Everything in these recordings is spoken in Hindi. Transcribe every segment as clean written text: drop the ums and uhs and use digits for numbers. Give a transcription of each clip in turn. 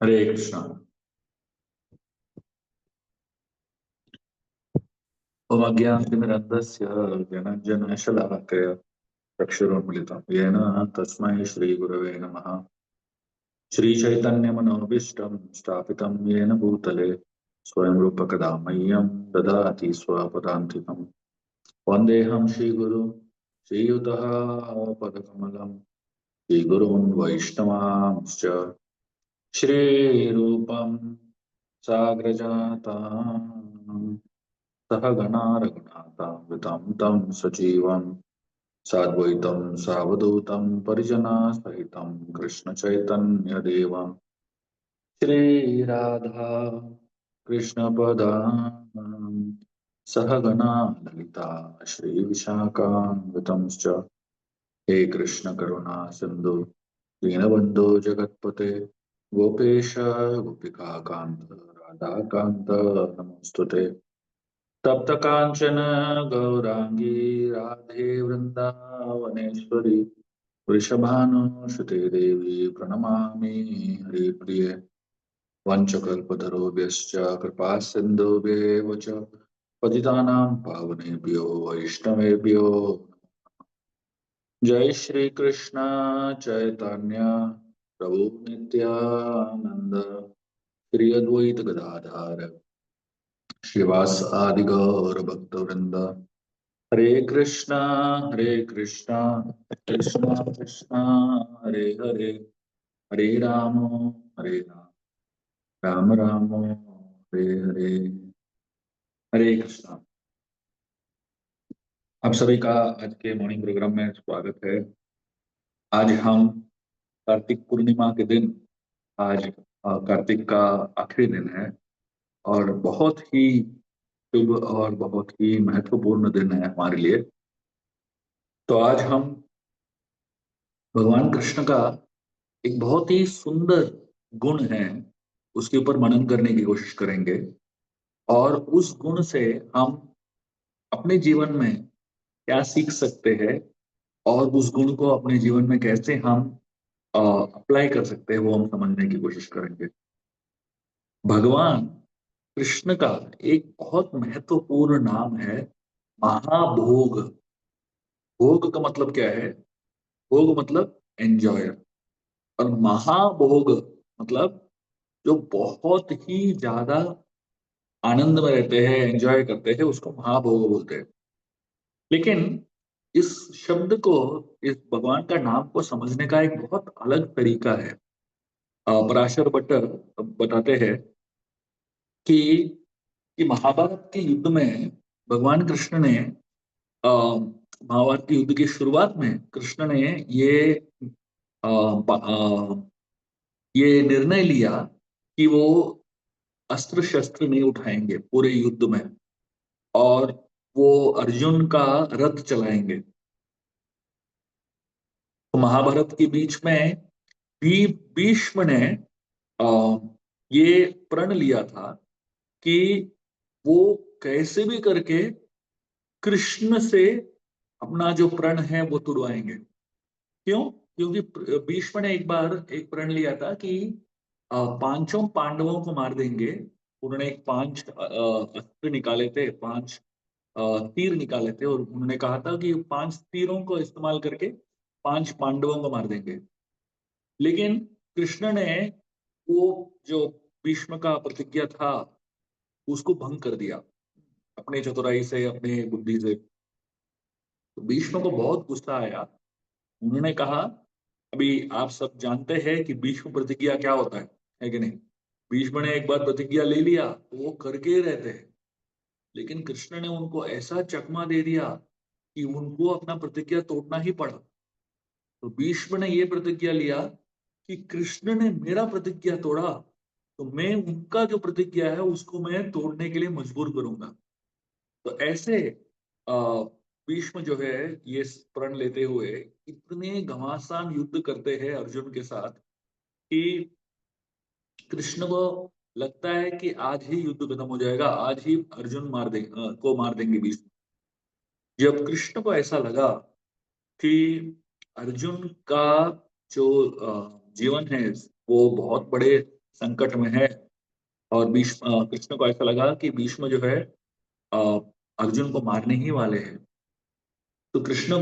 हरे कृष्णा। ओम अज्ञानतिमिरन्धस्य ज्ञानाञ्जनशलाकया चक्षुरुन्मिलितं येन तस्मै श्रीगुरवे नमः। श्रीचैतन्यमनोभीष्टं स्थापितं येन भूतले स्वयं रूपकदा मह्यं ददाति स्वपदान्तिकं। वन्देऽहं श्रीगुरुं श्रीयुतः पदकमलं श्रीगुरून् वैष्णवांश्च श्रीरूपं साग्रजाताम् सहगणा रघुनाथान्वितं तं सजीवं साद्वैतं सावधूतं परिजनसहितं कृष्णचैतन्यदेवं श्रीराधा कृष्णपदां सहगणा ललिता श्रीविशाखान्वितंश्च। हे कृष्ण करुणा सिन्धु दीनबन्धो जगत्पते गोपेश गोपिकान्त राधाकान्त नमोऽस्तुते। तप्त कांचन गौरांगी राधे वृंदावनेश्वरी वृषभानुसुते देवी प्रणमामि हरिप्रिये। वंशकल्पतरुभ्यश्च कृपा सिन्धुभ्येव च पतितानां पावनेभ्यो वैष्णवेभ्यो। जय श्री कृष्ण चैतन्य प्रभु नित्यानंद श्री अद्वैत गदाधर श्रीवास आदि गौर भक्तवृंद। हरे कृष्णा कृष्णा कृष्णा हरे हरे, हरे हरे राम राम राम हरे हरे। हरे कृष्णा। आप सभी का आज के मॉर्निंग प्रोग्राम में स्वागत है। आज हम कार्तिक पूर्णिमा के दिन, आज कार्तिक का आखिरी दिन है और बहुत ही शुभ और बहुत ही महत्वपूर्ण दिन है हमारे लिए। तो आज हम भगवान कृष्ण का एक बहुत ही सुंदर गुण है, उसके ऊपर मनन करने की कोशिश करेंगे और उस गुण से हम अपने जीवन में क्या सीख सकते हैं और उस गुण को अपने जीवन में कैसे हम अप्लाई कर सकते हैं वो हम समझने की कोशिश करेंगे। भगवान कृष्ण का एक बहुत महत्वपूर्ण नाम है महाभोग। भोग का मतलब क्या है? भोग मतलब एंजॉयर, और महाभोग मतलब जो बहुत ही ज्यादा आनंद में रहते हैं, एंजॉय करते हैं, उसको महाभोग बोलते हैं। लेकिन इस शब्द को, इस भगवान का नाम को समझने का एक बहुत अलग तरीका है। पराशर भट्ट बताते हैं कि महाभारत के युद्ध में भगवान कृष्ण ने, महाभारत के युद्ध की शुरुआत में कृष्ण ने अ, ये निर्णय लिया कि वो अस्त्र शस्त्र नहीं उठाएंगे पूरे युद्ध में, और वो अर्जुन का रथ चलाएंगे। तो महाभारत के बीच में भी भीष्म ने आ, ये प्रण लिया था कि वो कैसे भी करके कृष्ण से अपना जो प्रण है वो तुड़वाएंगे। क्यों? क्योंकि भीष्म ने एक बार एक प्रण लिया था कि पांचों पांडवों को मार देंगे। उन्होंने एक पांच अस्त्र निकाले थे, पांच तीर निकाले थे, और उन्होंने कहा था कि पांच तीरों को इस्तेमाल करके पांच पांडवों को मार देंगे। लेकिन कृष्ण ने वो जो भीष्म का प्रतिज्ञा था उसको भंग कर दिया, अपने चतुराई से, अपने बुद्धि से। तो भीष्म को बहुत गुस्सा आया। उन्होंने कहा, अभी आप सब जानते हैं कि भीष्म प्रतिज्ञा क्या होता है कि नहीं? भीष्म ने एक बार प्रतिज्ञा ले लिया तो वो करके ही रहते हैं। लेकिन कृष्ण ने उनको ऐसा चकमा दे दिया कि उनको अपना प्रतिज्ञा तोड़ना ही पड़ा। तो भीष्म ने ये प्रतिज्ञा लिया कि कृष्ण ने मेरा प्रतिज्ञा तोड़ा तो मैं उनका जो प्रतिज्ञा है उसको मैं तोड़ने के लिए मजबूर करूंगा। तो ऐसे अ, भीष्म जो है ये प्रण लेते हुए इतने घमासान युद्ध करते हैं अर्जुन के साथ कि कृष्ण को लगता है कि आज ही युद्ध खत्म हो जाएगा, आज ही अर्जुन को मार देंगे भीष्म। जब कृष्ण को ऐसा लगा कि अर्जुन का जो जीवन है वो बहुत बड़े संकट में है और भीष्म कृष्ण को ऐसा लगा कि भीष्म जो है अ, अर्जुन को मारने ही वाले हैं। तो कृष्ण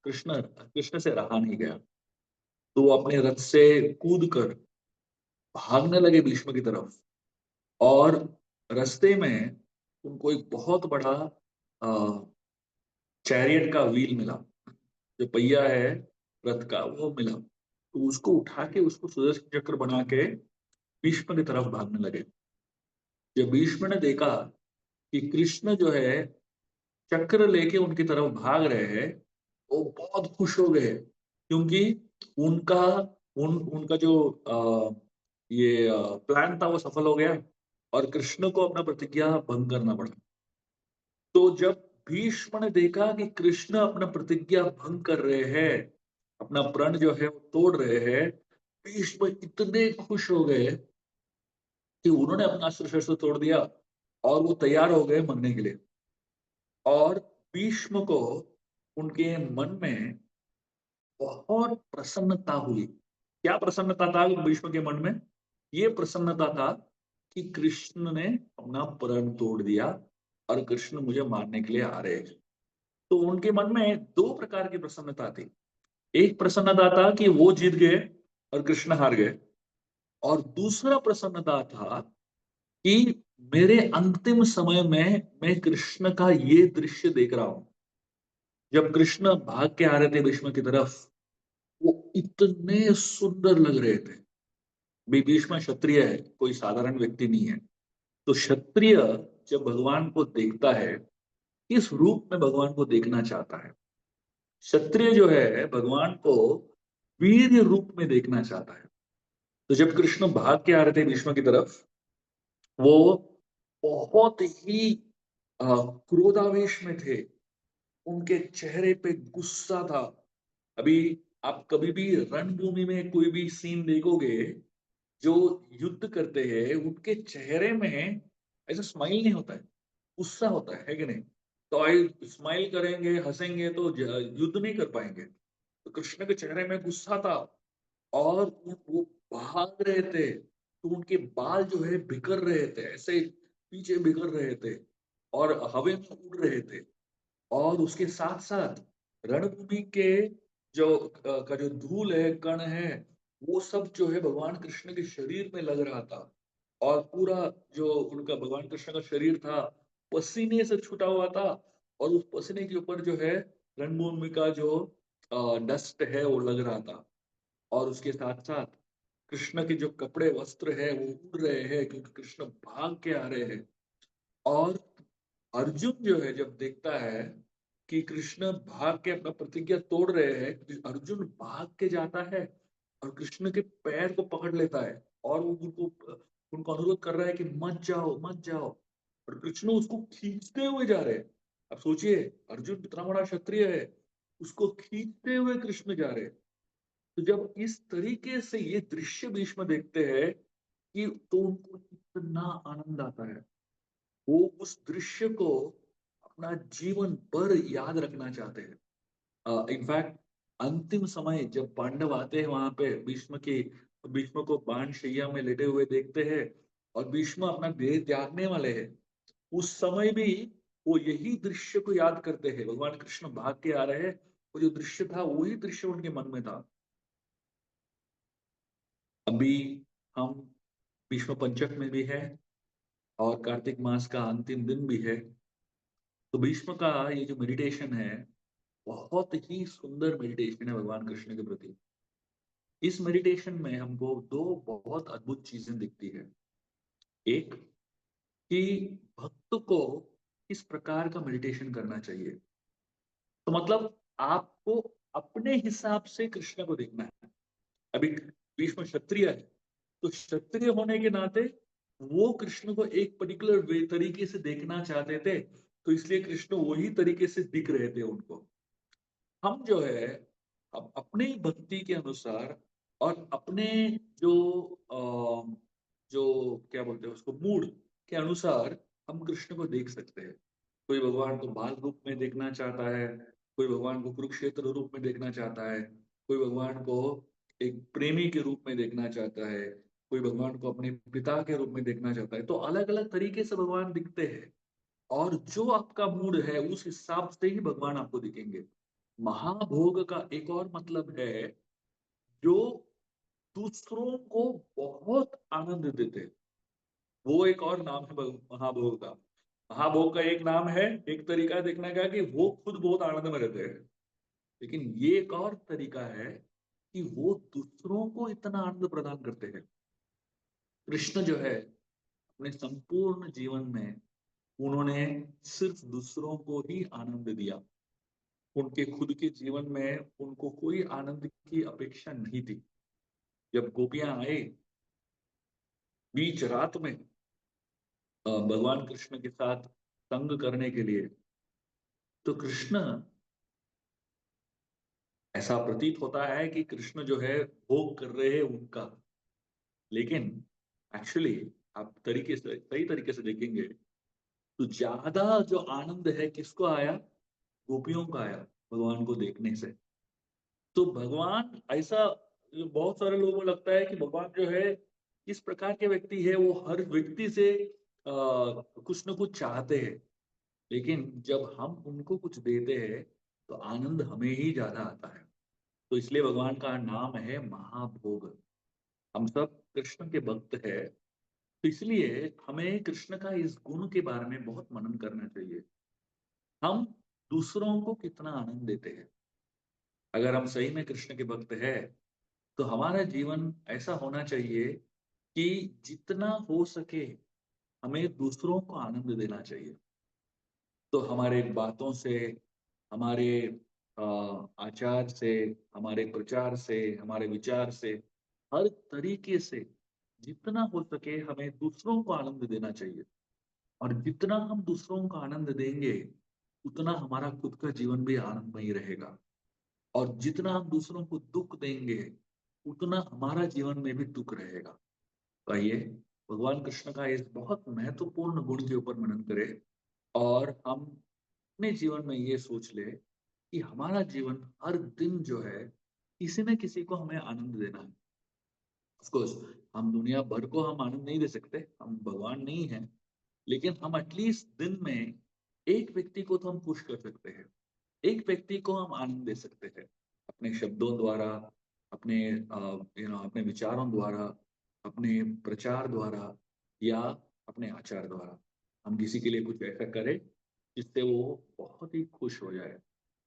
कृष्ण से रहा नहीं गया। तो वो अपने रथ से कूद कर भागने लगे भीष्म की तरफ। और रास्ते में उनको एक बहुत बड़ा चैरियट का व्हील मिला, जो पहिया है रथ का वो मिला। तो उसको उठा के उसको सुदर्शन चक्र बना के भीष्म की तरफ भागने लगे। जब भीष्म ने देखा कि कृष्ण जो है चक्र लेके उनकी तरफ भाग रहे हैं, वो बहुत खुश हो गए, क्योंकि उनका उनका जो ये प्लान था वो सफल हो गया और कृष्ण को अपना प्रतिज्ञा भंग करना पड़ा। तो जब भीष्म ने देखा कि कृष्ण अपना प्रतिज्ञा भंग कर रहे हैं, अपना प्रण जो है वो तोड़ रहे हैं, भीष्म इतने खुश हो गए कि उन्होंने अपना अस्त्र शस्त्र तोड़ दिया और वो तैयार हो गए मरने के लिए। और भीष्म को उनके मन में बहुत प्रसन्नता हुई। क्या प्रसन्नता था भीष्म के मन में? ये प्रसन्नता था कि कृष्ण ने अपना प्रण तोड़ दिया और कृष्ण मुझे मारने के लिए आ रहे हैं। तो उनके मन में दो प्रकार की प्रसन्नता थी। एक प्रसन्नता था कि वो जीत गए और कृष्ण हार गए, और दूसरा प्रसन्नता था कि मेरे अंतिम समय में मैं कृष्ण का ये दृश्य देख रहा हूं। जब कृष्ण भाग के आ रहे थे भीष्म की तरफ, वो इतने सुंदर लग रहे थे। भीष्म क्षत्रिय है, कोई साधारण व्यक्ति नहीं है। तो क्षत्रिय जब भगवान को देखता है, किस रूप में भगवान को देखना चाहता है? क्षत्रिय जो है भगवान को वीर रूप में देखना चाहता है। तो जब कृष्ण भाग के आ रहे थे भीष्म की तरफ, वो बहुत ही क्रोधावेश में थे। उनके चेहरे पे गुस्सा था। अभी आप कभी भी रणभूमि में कोई भी सीन देखोगे, जो युद्ध करते हैं उनके चेहरे में ऐसा स्माइल नहीं होता है, गुस्सा होता है कि नहीं? तो आई स्माइल करेंगे, हंसेंगे तो युद्ध नहीं कर पाएंगे। तो कृष्ण के चेहरे में गुस्सा था और वो भाग रहे थे तो उनके बाल जो है बिखर रहे थे, ऐसे पीछे बिखर रहे थे और हवा में उड़ रहे थे। और उसके साथ साथ रणभूमि के जो का जो धूल है, कण है, वो सब जो है भगवान कृष्ण के शरीर में लग रहा था। और पूरा जो उनका भगवान कृष्ण का शरीर था पसीने से छूटा हुआ था। और उस पसीने के ऊपर जो है रणभूमि का जो डस्ट है वो लग रहा था। और उसके साथ साथ कृष्ण के जो कपड़े वस्त्र है वो उड़ रहे हैं, क्योंकि कृष्ण भाग के आ रहे हैं। और अर्जुन जो है जब देखता है कि कृष्ण भाग के अपना प्रतिज्ञा तोड़ रहे हैं, तो अर्जुन भाग के जाता है और कृष्ण के पैर को पकड़ लेता है और वो उनको उनको अनुरोध कर रहा है कि मत जाओ मत जाओ। और कृष्ण उसको खींचते हुए जा रहे हैं। अब सोचिए, अर्जुन इतना बड़ा क्षत्रिय है, उसको खींचते हुए कृष्ण जा रहे हैं। तो जब इस तरीके से ये दृश्य भीष्म देखते हैं कि तो उनको इतना आनंद आता है। वो उस दृश्य को अपना जीवन भर याद रखना चाहते हैं। इनफैक्ट अंतिम समय जब पांडव आते हैं वहां पे भीष्म को बाण शैया में लेटे हुए देखते हैं और भीष्म अपना देह त्यागने वाले हैं, उस समय भी वो यही दृश्य को याद करते हैं। भगवान कृष्ण भाग के आ रहे हैं, वो जो दृश्य था वही दृश्य उनके मन में था। अभी हम भीष्म पंचक में भी है और कार्तिक मास का अंतिम दिन भी है। तो भीष्म का ये जो मेडिटेशन है, बहुत ही सुंदर मेडिटेशन है भगवान कृष्ण के प्रति। इस मेडिटेशन में हमको दो बहुत अद्भुत चीजें दिखती है। एक, कि भक्त को किस प्रकार का मेडिटेशन करना चाहिए। तो मतलब आपको अपने हिसाब से कृष्ण को देखना है। अभी भीष्म क्षत्रिय है, तो क्षत्रिय होने के नाते वो कृष्ण को एक पर्टिकुलर वे तरीके से देखना चाहते थे, तो इसलिए कृष्ण वही तरीके से दिख रहे थे उनको। हम जो है, हम अपने भक्ति के अनुसार और अपने जो जो क्या बोलते हैं उसको, मूड के अनुसार हम कृष्ण को देख सकते हैं। कोई भगवान को बाल रूप में देखना चाहता है, कोई भगवान को कुरुक्षेत्र रूप में देखना चाहता है, कोई भगवान को एक प्रेमी के रूप में देखना चाहता है, कोई भगवान को अपने पिता के रूप में देखना चाहता है। तो अलग अलग तरीके से भगवान दिखते हैं, और जो आपका मूड है उस हिसाब से ही भगवान आपको दिखेंगे। महाभोग का एक और मतलब है जो दूसरों को बहुत आनंद देते हैं। वो एक और नाम है महाभोग का। महाभोग का एक नाम है, एक तरीका है देखने का कि वो खुद बहुत आनंद में रहते हैं। लेकिन ये एक और तरीका है कि वो दूसरों को इतना आनंद प्रदान करते हैं। कृष्ण जो है अपने संपूर्ण जीवन में उन्होंने सिर्फ दूसरों को ही आनंद दिया। उनके खुद के जीवन में उनको कोई आनंद की अपेक्षा नहीं थी। जब गोपियां आए बीच रात में भगवान कृष्ण के साथ संग करने के लिए, तो कृष्ण, ऐसा प्रतीत होता है कि कृष्ण जो है भोग कर रहे हैं उनका। लेकिन एक्चुअली आप तरीके से सही तरीके से देखेंगे तो ज्यादा जो आनंद है किसको आया? गोपियों का आया भगवान को देखने से। तो भगवान ऐसा, बहुत सारे लोगों को लगता है कि भगवान जो है इस प्रकार के व्यक्ति है, वो हर व्यक्ति से कुछ न कुछ चाहते हैं। लेकिन जब हम उनको कुछ देते हैं तो आनंद हमें ही ज्यादा आता है। तो इसलिए भगवान का नाम है महाभोग। हम सब कृष्ण के भक्त है, तो इसलिए हमें कृष्ण का इस गुण के बारे में बहुत मनन करना चाहिए। हम दूसरों को कितना आनंद देते हैं। अगर हम सही में कृष्ण के भक्त है तो हमारा जीवन ऐसा होना चाहिए कि जितना हो सके हमें दूसरों को आनंद देना चाहिए। तो हमारे बातों से, हमारे अ, आचार से, हमारे प्रचार से, हमारे विचार से, हर तरीके से जितना हो सके हमें दूसरों को आनंद देना चाहिए। और जितना हम दूसरों को आनंद देंगे उतना हमारा खुद का जीवन भी आनंदमय रहेगा। और जितना हम दूसरों को दुख देंगे उतना हमारा जीवन में भी दुख रहेगा। तो आइए भगवान कृष्ण का इस बहुत महत्वपूर्ण गुण के ऊपर मनन करें, और हम अपने जीवन में ये सोच ले कि हमारा जीवन हर दिन जो है किसी न किसी को हमें आनंद देना है। ऑफ कोर्स हम दुनिया भर को हम आनंद नहीं दे सकते, हम भगवान नहीं हैं। लेकिन हम एटलीस्ट दिन में एक व्यक्ति को तो हम खुश कर सकते हैं, एक व्यक्ति को हम आनंद दे सकते हैं अपने शब्दों द्वारा, अपने अपने विचारों द्वारा, अपने प्रचार द्वारा, या अपने आचार द्वारा। हम किसी के लिए कुछ ऐसा करें जिससे वो बहुत ही खुश हो जाए।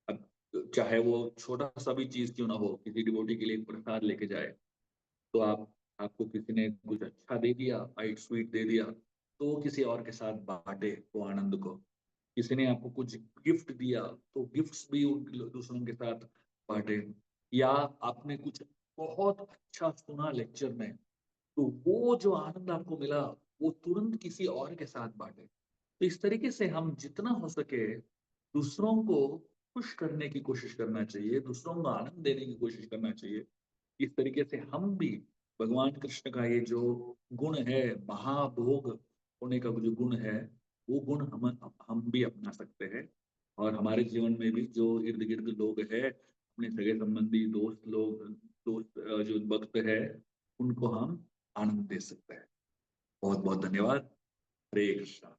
अब चाहे वो छोटा सा भी चीज क्यों ना हो, किसी डिवोटी के लिए एक प्रसाद लेके जाए, तो आपको किसी ने कुछ अच्छा दे दिया, वाइट स्वीट दे दिया, तो वो किसी और के साथ बांटे वो आनंद को। किसी ने आपको कुछ गिफ्ट दिया तो गिफ्ट्स भी उन दूसरों के साथ बांटे। या आपने कुछ बहुत अच्छा सुना लेक्चर में, तो वो जो आनंद आपको मिला वो तुरंत किसी और के साथ बांटे। तो इस तरीके से हम जितना हो सके दूसरों को खुश करने की कोशिश करना चाहिए, दूसरों को आनंद देने की कोशिश करना चाहिए। इस तरीके से हम भी भगवान कृष्ण का ये जो गुण है, महाभोग होने का जो गुण है, वो गुण हम भी अपना सकते हैं। और हमारे जीवन में भी जो इर्द गिर्द लोग हैं, अपने सगे संबंधी, दोस्त लोग, दोस्त जो भक्त है, उनको हम आनंद दे सकते हैं। बहुत बहुत धन्यवाद। हरे कृष्णा।